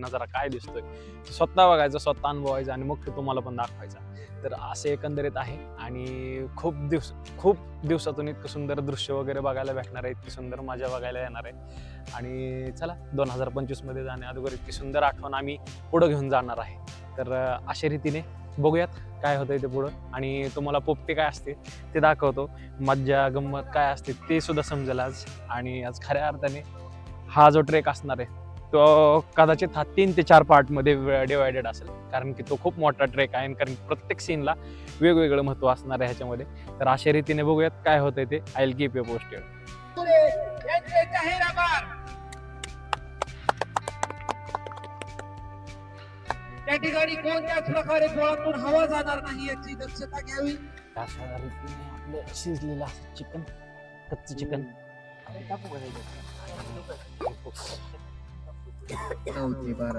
नजारा काय दिसतोय स्वतः बघायचा, स्वतः अनुभवायचा आणि मग ते तुम्हाला पण दाखवायचा. तर असे एकंदरीत आहे आणि खूप दिवसातून इतकं सुंदर दृश्य वगैरे बघायला भेटणार आहे, इतकी सुंदर मजा बघायला येणार आहे. आणि चला 2025 मध्ये जाण्या अगोदर इतकी सुंदर आठवण आम्ही पुढे घेऊन जाणार आहे. तर अशा रीतीने बघूयात काय होतंय ते पुढं, आणि तुम्हाला पोपटी काय असते ते दाखवतो, मज्जा गंमत काय असते ते सुद्धा समजेल आज. आणि आज खऱ्या अर्थाने हा जो ट्रेक असणार आहे तो कदाचित 3 ते 4 पार्टमध्ये डिवायडेड असेल, कारण की तो खूप मोठा ट्रेक आहे, कारण प्रत्येक सीनला वेगवेगळं महत्त्व असणार आहे ह्याच्यामध्ये. तर अशा रीतीने बघूयात काय होतंय ते. I will keep you posted. त्या ठिकाणी कोणत्याच प्रकारे पोळातून हवा जाणार नाही याची दक्षता घ्यावी. अशा रीतीने आपलं शिजलेलं असं चिकन, कच्चं चिकन नऊ ते 12